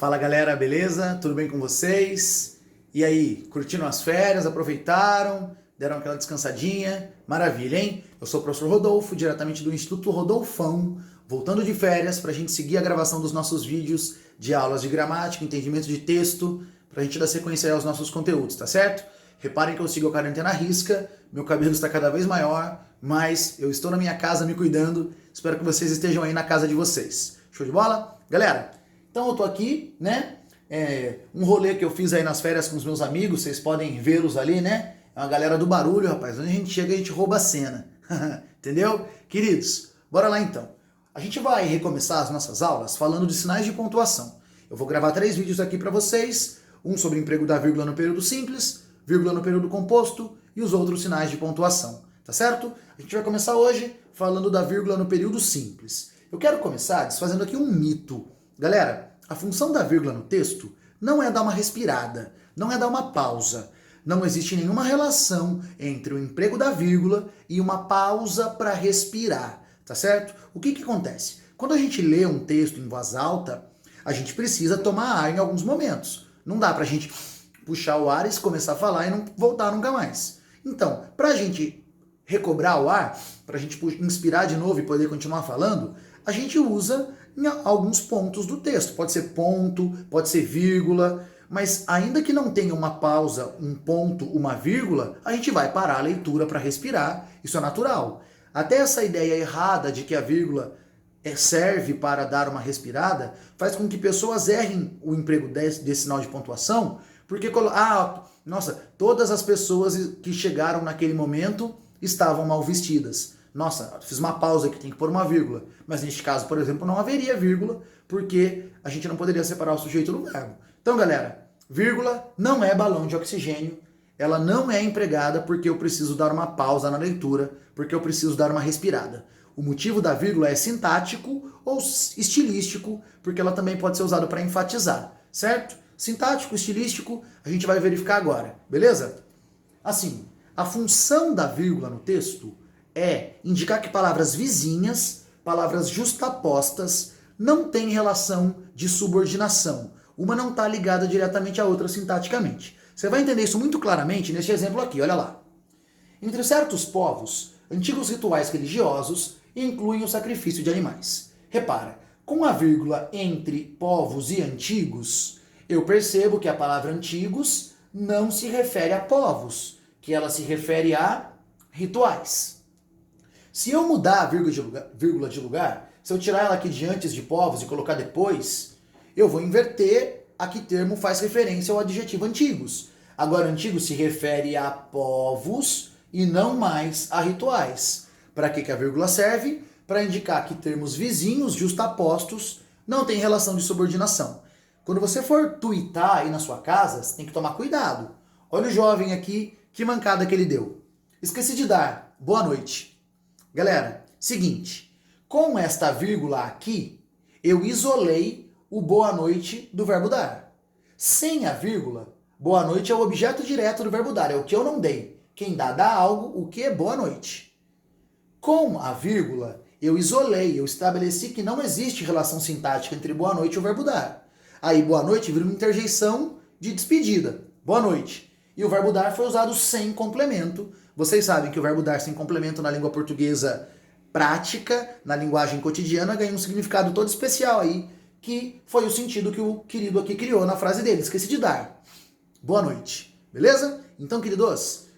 Fala galera, beleza? Tudo bem com vocês? E aí, curtiram as férias? Aproveitaram? Deram aquela descansadinha? Maravilha, hein? Eu sou o professor Rodolfo, diretamente do Instituto Rodolfão, voltando de férias para a gente seguir a gravação dos nossos vídeos de aulas de gramática, entendimento de texto, para a gente dar sequência aí aos nossos conteúdos, tá certo? Reparem que eu sigo a quarentena à risca, meu cabelo está cada vez maior, mas eu estou na minha casa me cuidando, espero que vocês estejam aí na casa de vocês. Show de bola? Galera, então eu tô aqui, né? Um rolê que eu fiz aí nas férias com os meus amigos, vocês podem vê-los ali, né? É uma galera do barulho, rapaz. Onde a gente chega, a gente rouba a cena. Entendeu? Queridos, bora lá então. A gente vai recomeçar as nossas aulas falando de sinais de pontuação. Eu vou gravar 3 vídeos aqui para vocês. Um sobre o emprego da vírgula no período simples, vírgula no período composto e os outros sinais de pontuação. Tá certo? A gente vai começar hoje falando da vírgula no período simples. Eu quero começar desfazendo aqui um mito. Galera, a função da vírgula no texto não é dar uma respirada, não é dar uma pausa. Não existe nenhuma relação entre o emprego da vírgula e uma pausa para respirar, tá certo? O que acontece? Quando a gente lê um texto em voz alta, a gente precisa tomar ar em alguns momentos. Não dá pra gente puxar o ar e começar a falar e não voltar nunca mais. Então, pra gente recobrar o ar, pra gente inspirar de novo e poder continuar falando, a gente usa em alguns pontos do texto. Pode ser ponto, pode ser vírgula, mas ainda que não tenha uma pausa, um ponto, uma vírgula, a gente vai parar a leitura para respirar. Isso é natural. Até essa ideia errada de que a vírgula serve para dar uma respirada faz com que pessoas errem o emprego desse sinal de pontuação, porque, nossa, todas as pessoas que chegaram naquele momento estavam mal vestidas. Nossa, fiz uma pausa aqui, tem que pôr uma vírgula. Mas neste caso, por exemplo, não haveria vírgula, porque a gente não poderia separar o sujeito do verbo. Então, galera, vírgula não é balão de oxigênio, ela não é empregada porque eu preciso dar uma pausa na leitura, porque eu preciso dar uma respirada. O motivo da vírgula é sintático ou estilístico, porque ela também pode ser usada para enfatizar, certo? Sintático, estilístico, a gente vai verificar agora, beleza? Assim, a função da vírgula no texto é indicar que palavras vizinhas, palavras justapostas, não têm relação de subordinação. Uma não está ligada diretamente à outra sintaticamente. Você vai entender isso muito claramente neste exemplo aqui, olha lá. Entre certos povos, antigos rituais religiosos incluem o sacrifício de animais. Repara, com a vírgula entre povos e antigos, eu percebo que a palavra antigos não se refere a povos, que ela se refere a rituais. Se eu mudar a vírgula de lugar, se eu tirar ela aqui de antes de povos e colocar depois, eu vou inverter a que termo faz referência ao adjetivo antigos. Agora, antigo se refere a povos e não mais a rituais. Para que a vírgula serve? Para indicar que termos vizinhos justapostos não têm relação de subordinação. Quando você for tuitar aí na sua casa, você tem que tomar cuidado. Olha o jovem aqui, que mancada que ele deu. Esqueci de dar boa noite. Galera, seguinte, com esta vírgula aqui, eu isolei o boa noite do verbo dar. Sem a vírgula, boa noite é o objeto direto do verbo dar, é o que eu não dei. Quem dá algo, o que é boa noite. Com a vírgula, eu isolei, eu estabeleci que não existe relação sintática entre boa noite e o verbo dar. Aí boa noite vira uma interjeição de despedida. Boa noite. E o verbo dar foi usado sem complemento. Vocês sabem que o verbo dar sem complemento na língua portuguesa prática, na linguagem cotidiana, ganha um significado todo especial aí, que foi o sentido que o querido aqui criou na frase dele. Esqueci de dar. Boa noite. Beleza? Então, queridos,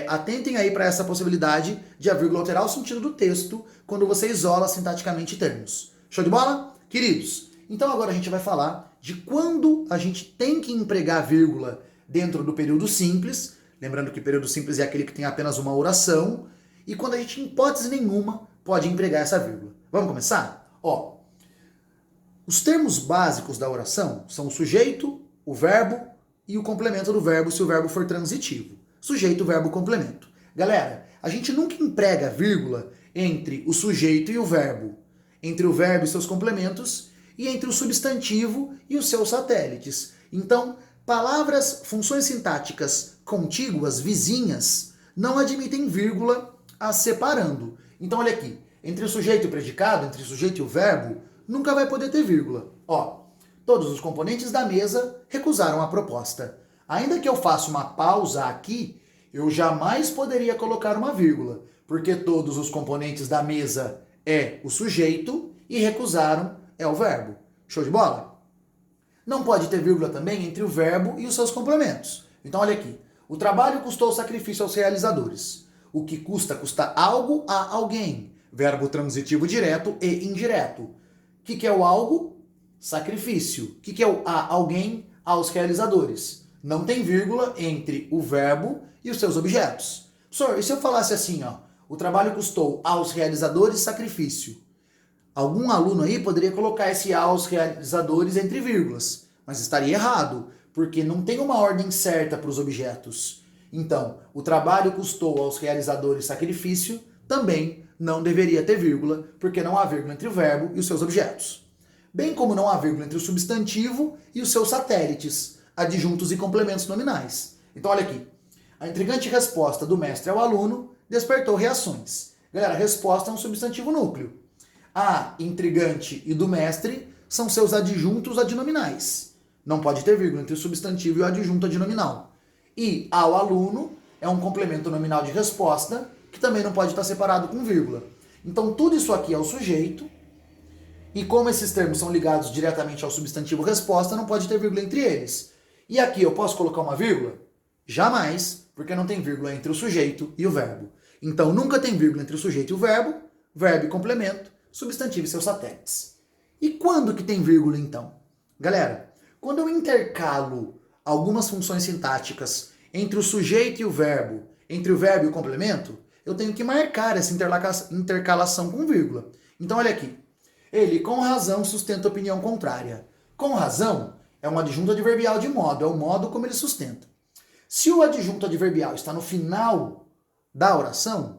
atentem aí para essa possibilidade de a vírgula alterar o sentido do texto quando você isola sintaticamente termos. Show de bola? Queridos, então agora a gente vai falar de quando a gente tem que empregar a vírgula dentro do período simples. Lembrando que período simples é aquele que tem apenas uma oração. E quando a gente, em hipótese nenhuma, pode empregar essa vírgula. Vamos começar? Os termos básicos da oração são o sujeito, o verbo e o complemento do verbo, se o verbo for transitivo. Sujeito, verbo, complemento. Galera, a gente nunca emprega vírgula entre o sujeito e o verbo, entre o verbo e seus complementos, e entre o substantivo e os seus satélites. Então, palavras, funções sintáticas contíguas, vizinhas, não admitem vírgula as separando. Então, olha aqui, entre o sujeito e o predicado, entre o sujeito e o verbo, nunca vai poder ter vírgula. Todos os componentes da mesa recusaram a proposta. Ainda que eu faça uma pausa aqui, eu jamais poderia colocar uma vírgula, porque todos os componentes da mesa é o sujeito e recusaram é o verbo. Show de bola? Não pode ter vírgula também entre o verbo e os seus complementos. Então olha aqui. O trabalho custou sacrifício aos realizadores. O que custa, custa algo a alguém. Verbo transitivo direto e indireto. O que é o algo? Sacrifício. O que é o a alguém? Aos realizadores. Não tem vírgula entre o verbo e os seus objetos. Professor, e se eu falasse assim, ó? O trabalho custou aos realizadores sacrifício. Algum aluno aí poderia colocar esse aos realizadores entre vírgulas, mas estaria errado, porque não tem uma ordem certa para os objetos. Então, o trabalho custou aos realizadores sacrifício também não deveria ter vírgula, porque não há vírgula entre o verbo e os seus objetos. Bem como não há vírgula entre o substantivo e os seus satélites, adjuntos e complementos nominais. Então, olha aqui. A intrigante resposta do mestre ao aluno despertou reações. Galera, resposta é um substantivo núcleo. A intrigante e do mestre são seus adjuntos adnominais. Não pode ter vírgula entre o substantivo e o adjunto adnominal. E ao aluno é um complemento nominal de resposta, que também não pode estar separado com vírgula. Então tudo isso aqui é o sujeito, e como esses termos são ligados diretamente ao substantivo resposta, não pode ter vírgula entre eles. E aqui eu posso colocar uma vírgula? Jamais, porque não tem vírgula entre o sujeito e o verbo. Então nunca tem vírgula entre o sujeito e o verbo e complemento, substantivo e seus satélites. E quando que tem vírgula então? Galera, quando eu intercalo algumas funções sintáticas entre o sujeito e o verbo e o complemento, eu tenho que marcar essa intercalação com vírgula. Então olha aqui. Ele com razão sustenta opinião contrária. Com razão é um adjunto adverbial de modo, é o modo como ele sustenta. Se o adjunto adverbial está no final da oração,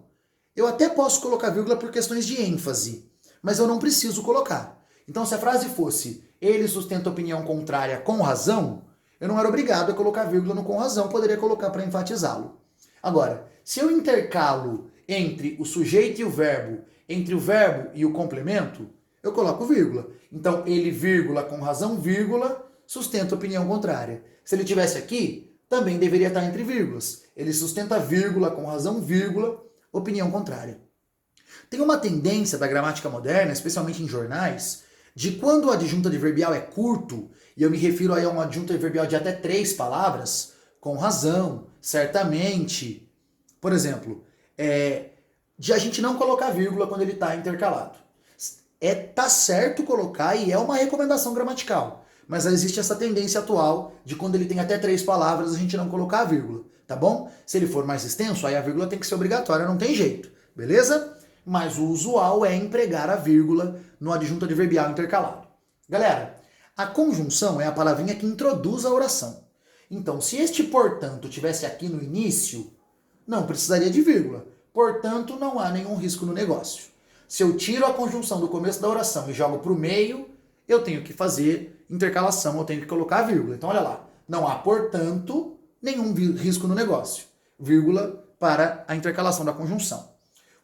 eu até posso colocar vírgula por questões de ênfase, mas eu não preciso colocar. Então se a frase fosse ele sustenta opinião contrária com razão, eu não era obrigado a colocar vírgula no com razão, poderia colocar para enfatizá-lo. Agora, se eu intercalo entre o sujeito e o verbo, entre o verbo e o complemento, eu coloco vírgula. Então, ele, vírgula, com razão, vírgula, sustenta opinião contrária. Se ele tivesse aqui, também deveria estar entre vírgulas. Ele sustenta vírgula, com razão, vírgula, opinião contrária. Tem uma tendência da gramática moderna, especialmente em jornais, de quando o adjunto adverbial é curto, e eu me refiro aí a um adjunto adverbial de até 3 palavras, com razão, certamente. Por exemplo, de a gente não colocar vírgula quando ele está intercalado. Tá certo colocar e é uma recomendação gramatical. Mas existe essa tendência atual de quando ele tem até 3 palavras a gente não colocar a vírgula, tá bom? Se ele for mais extenso, aí a vírgula tem que ser obrigatória, não tem jeito, beleza? Mas o usual é empregar a vírgula no adjunto adverbial intercalado. Galera, a conjunção é a palavrinha que introduz a oração. Então, se este portanto tivesse aqui no início, não precisaria de vírgula. Portanto, não há nenhum risco no negócio. Se eu tiro a conjunção do começo da oração e jogo para o meio, eu tenho que fazer intercalação, eu tenho que colocar a vírgula. Então, olha lá. Não há, portanto, nenhum risco no negócio. Vírgula para a intercalação da conjunção.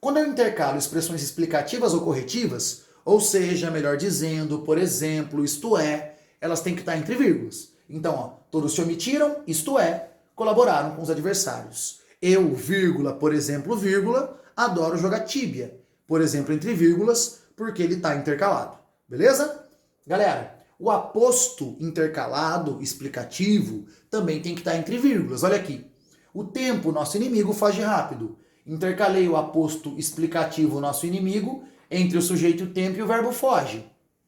Quando eu intercalo expressões explicativas ou corretivas, ou seja, melhor dizendo, por exemplo, isto é, elas têm que estar entre vírgulas. Então, ó, todos se omitiram, isto é, colaboraram com os adversários. Eu, vírgula, por exemplo, vírgula, adoro jogar tíbia. Por exemplo, entre vírgulas, porque ele está intercalado. Beleza? Galera, o aposto intercalado, explicativo, também tem que estar entre vírgulas. Olha aqui. O tempo, nosso inimigo, foge rápido. Intercalei o aposto explicativo, nosso inimigo, entre o sujeito e o tempo e o verbo foge.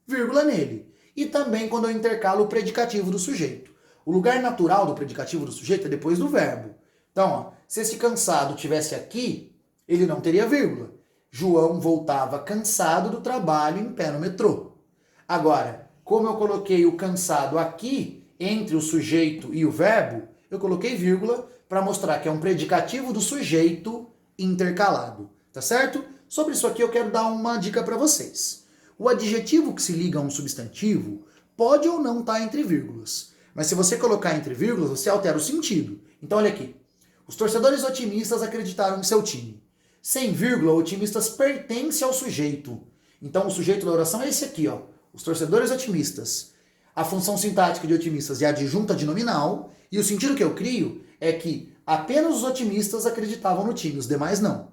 Vírgula nele. E também quando eu intercalo o predicativo do sujeito. O lugar natural do predicativo do sujeito é depois do verbo. Então, ó, se esse cansado tivesse aqui, ele não teria vírgula. João voltava cansado do trabalho em pé no metrô. Agora, como eu coloquei o cansado aqui, entre o sujeito e o verbo, eu coloquei vírgula para mostrar que é um predicativo do sujeito intercalado. Tá certo? Sobre isso aqui eu quero dar uma dica para vocês. O adjetivo que se liga a um substantivo pode ou não estar entre vírgulas. Mas se você colocar entre vírgulas, você altera o sentido. Então olha aqui. Os torcedores otimistas acreditaram em seu time. Sem vírgula, otimistas pertence ao sujeito. Então o sujeito da oração é esse aqui, ó. Os torcedores otimistas. a função sintática de otimistas é adjunta de nominal, e o sentido que eu crio é que apenas os otimistas acreditavam no time, os demais não.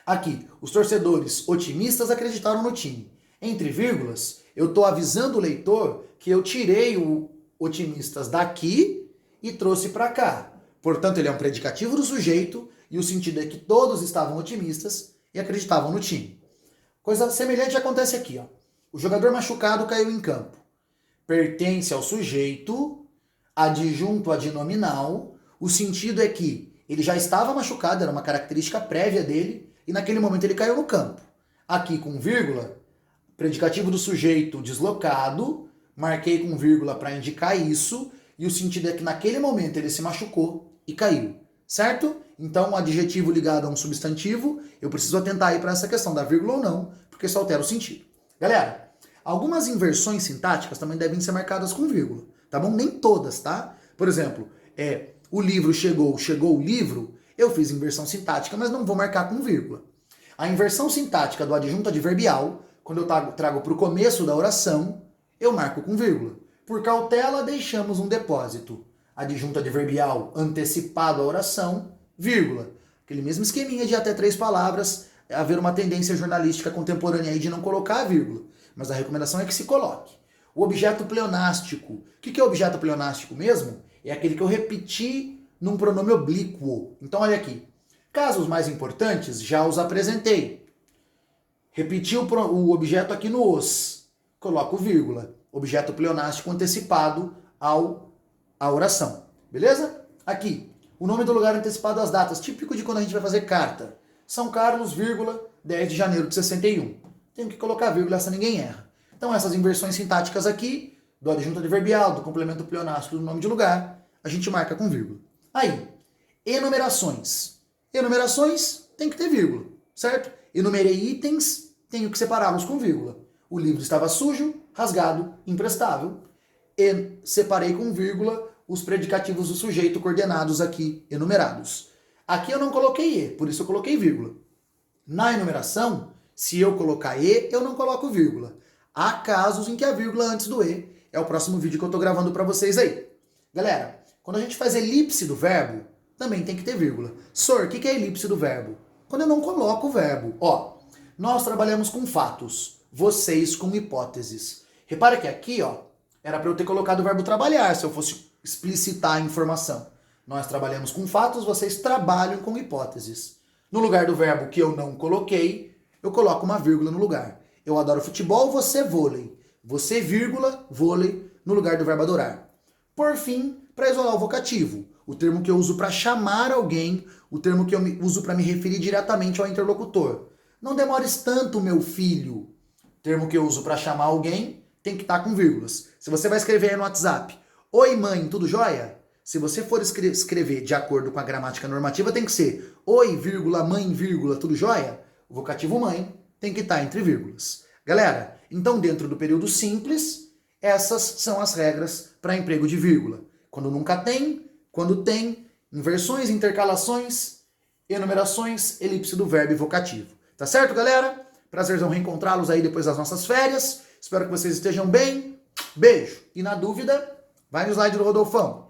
Aqui, os torcedores otimistas acreditaram no time. Entre vírgulas, eu estou avisando o leitor que eu tirei o otimistas daqui e trouxe para cá. Portanto, ele é um predicativo do sujeito e o sentido é que todos estavam otimistas e acreditavam no time. Coisa semelhante acontece aqui, ó. O jogador machucado caiu em campo. Pertence ao sujeito, adjunto adnominal. O sentido é que ele já estava machucado, era uma característica prévia dele, e naquele momento ele caiu no campo. Aqui com vírgula, predicativo do sujeito deslocado, marquei com vírgula para indicar isso, e o sentido é que naquele momento ele se machucou e caiu, certo? Então, um adjetivo ligado a um substantivo, eu preciso atentar aí para essa questão da vírgula ou não, porque isso altera o sentido. Galera, algumas inversões sintáticas também devem ser marcadas com vírgula, tá bom? Nem todas, tá? Por exemplo, o livro chegou o livro, eu fiz inversão sintática, mas não vou marcar com vírgula. A inversão sintática do adjunto adverbial, quando eu trago para o começo da oração, eu marco com vírgula. Por cautela, deixamos um depósito. Adjunto adverbial antecipado à oração, vírgula. Aquele mesmo esqueminha de até 3 palavras, haver uma tendência jornalística contemporânea aí de não colocar a vírgula. Mas a recomendação é que se coloque. O objeto pleonástico. O que é objeto pleonástico mesmo? É aquele que eu repeti num pronome oblíquo. Então, olha aqui. Casos mais importantes, já os apresentei. Repeti o objeto aqui no os. Coloco vírgula. Objeto pleonástico antecipado à oração. Beleza? Aqui. O nome do lugar antecipado às datas. Típico de quando a gente vai fazer carta. São Carlos, vírgula, 10 de janeiro de 61. Tenho que colocar vírgula, essa ninguém erra. Então, essas inversões sintáticas aqui, do adjunto adverbial, do complemento pleonástico do nome de lugar, a gente marca com vírgula. Aí, enumerações. Enumerações tem que ter vírgula, certo? Enumerei itens, tenho que separá-los com vírgula. O livro estava sujo, rasgado, imprestável. E separei com vírgula os predicativos do sujeito coordenados aqui, enumerados. Aqui eu não coloquei e, por isso eu coloquei vírgula. Na enumeração, se eu colocar e, eu não coloco vírgula. Há casos em que a vírgula antes do e é o próximo vídeo que eu estou gravando para vocês aí. Galera, quando a gente faz elipse do verbo, também tem que ter vírgula. Sor, o que é elipse do verbo? Quando eu não coloco o verbo. Ó, nós trabalhamos com fatos, vocês com hipóteses. Repara que aqui, ó, era para eu ter colocado o verbo trabalhar, se eu fosse explicitar a informação. Nós trabalhamos com fatos, vocês trabalham com hipóteses. No lugar do verbo que eu não coloquei, eu coloco uma vírgula no lugar. Eu adoro futebol, você vôlei. Você, vírgula, vôlei, no lugar do verbo adorar. Por fim, para isolar o vocativo, o termo que eu uso para chamar alguém, o termo que eu uso para me referir diretamente ao interlocutor. Não demores tanto, meu filho. O termo que eu uso para chamar alguém tem que estar com vírgulas. Se você vai escrever aí no WhatsApp, oi mãe, tudo jóia? Se você for escrever de acordo com a gramática normativa, tem que ser oi, vírgula, mãe, vírgula, tudo jóia? O vocativo mãe tem que estar entre vírgulas. Galera, então dentro do período simples, essas são as regras para emprego de vírgula. Quando nunca tem, quando tem, inversões, intercalações, enumerações, elipse do verbo e vocativo. Tá certo, galera? Prazerzão reencontrá-los aí depois das nossas férias. Espero que vocês estejam bem. Beijo. E na dúvida, vai no slide do Rodolfão.